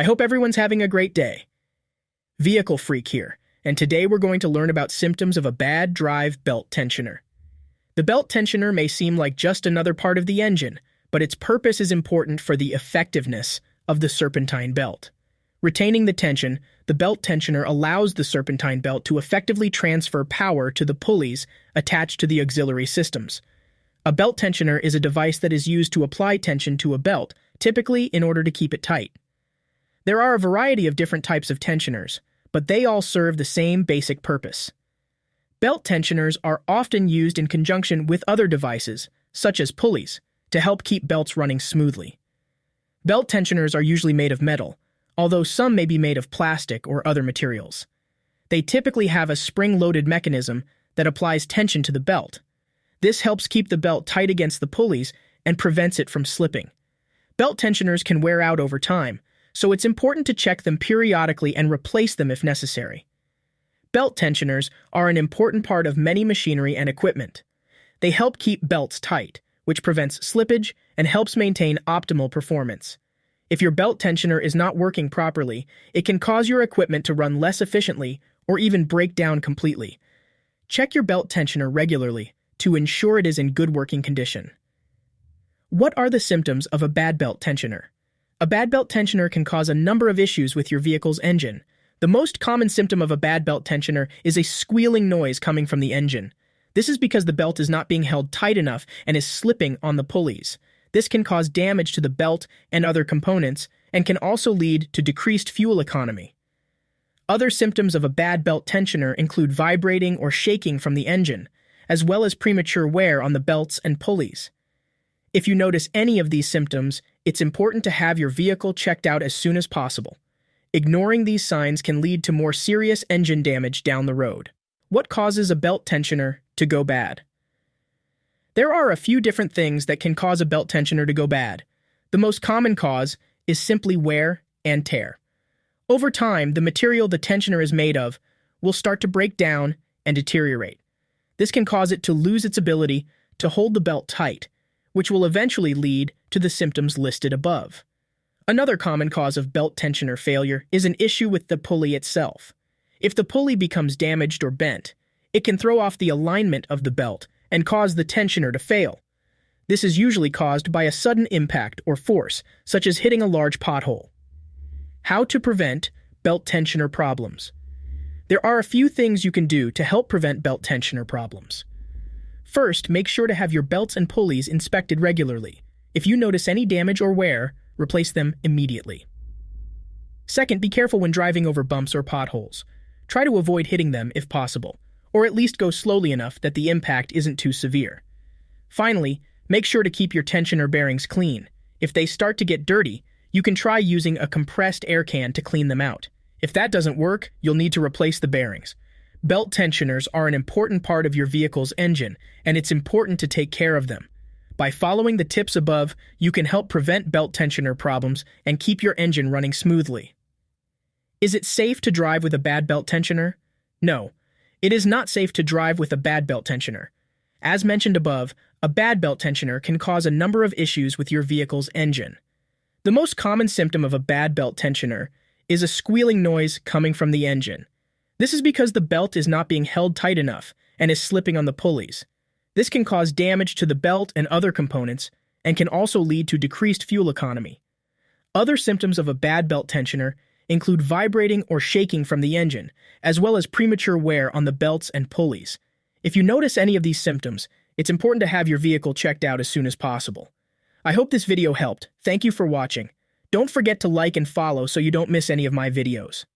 I hope everyone's having a great day. Vehicle Freak here, and today we're going to learn about symptoms of a bad drive belt tensioner. The belt tensioner may seem like just another part of the engine, but its purpose is important for the effectiveness of the serpentine belt. Retaining the tension, the belt tensioner allows the serpentine belt to effectively transfer power to the pulleys attached to the auxiliary systems. A belt tensioner is a device that is used to apply tension to a belt, typically in order to keep it tight. There are a variety of different types of tensioners, but they all serve the same basic purpose. Belt tensioners are often used in conjunction with other devices, such as pulleys, to help keep belts running smoothly. Belt tensioners are usually made of metal, although some may be made of plastic or other materials. They typically have a spring-loaded mechanism that applies tension to the belt. This helps keep the belt tight against the pulleys and prevents it from slipping. Belt tensioners can wear out over time, so it's important to check them periodically and replace them if necessary. Belt tensioners are an important part of many machinery and equipment. They help keep belts tight, which prevents slippage and helps maintain optimal performance. If your belt tensioner is not working properly, it can cause your equipment to run less efficiently or even break down completely. Check your belt tensioner regularly to ensure it is in good working condition. What are the symptoms of a bad belt tensioner? A bad belt tensioner can cause a number of issues with your vehicle's engine. The most common symptom of a bad belt tensioner is a squealing noise coming from the engine. This is because the belt is not being held tight enough and is slipping on the pulleys. This can cause damage to the belt and other components and can also lead to decreased fuel economy. Other symptoms of a bad belt tensioner include vibrating or shaking from the engine, as well as premature wear on the belts and pulleys. If you notice any of these symptoms, it's important to have your vehicle checked out as soon as possible. Ignoring these signs can lead to more serious engine damage down the road. What causes a belt tensioner to go bad? There are a few different things that can cause a belt tensioner to go bad. The most common cause is simply wear and tear. Over time, the material the tensioner is made of will start to break down and deteriorate. This can cause it to lose its ability to hold the belt tight, which will eventually lead to the symptoms listed above. Another common cause of belt tensioner failure is an issue with the pulley itself. If the pulley becomes damaged or bent, it can throw off the alignment of the belt and cause the tensioner to fail. This is usually caused by a sudden impact or force, such as hitting a large pothole. How to prevent belt tensioner problems? There are a few things you can do to help prevent belt tensioner problems. First, make sure to have your belts and pulleys inspected regularly. If you notice any damage or wear, replace them immediately. Second, be careful when driving over bumps or potholes. Try to avoid hitting them if possible, or at least go slowly enough that the impact isn't too severe. Finally, make sure to keep your tensioner bearings clean. If they start to get dirty, you can try using a compressed air can to clean them out. If that doesn't work, you'll need to replace the bearings. Belt tensioners are an important part of your vehicle's engine, and it's important to take care of them. By following the tips above, you can help prevent belt tensioner problems and keep your engine running smoothly. Is it safe to drive with a bad belt tensioner? No, it is not safe to drive with a bad belt tensioner. As mentioned above, a bad belt tensioner can cause a number of issues with your vehicle's engine. The most common symptom of a bad belt tensioner is a squealing noise coming from the engine. This is because the belt is not being held tight enough and is slipping on the pulleys. This can cause damage to the belt and other components and can also lead to decreased fuel economy. Other symptoms of a bad belt tensioner include vibrating or shaking from the engine, as well as premature wear on the belts and pulleys. If you notice any of these symptoms, it's important to have your vehicle checked out as soon as possible. I hope this video helped. Thank you for watching. Don't forget to like and follow so you don't miss any of my videos.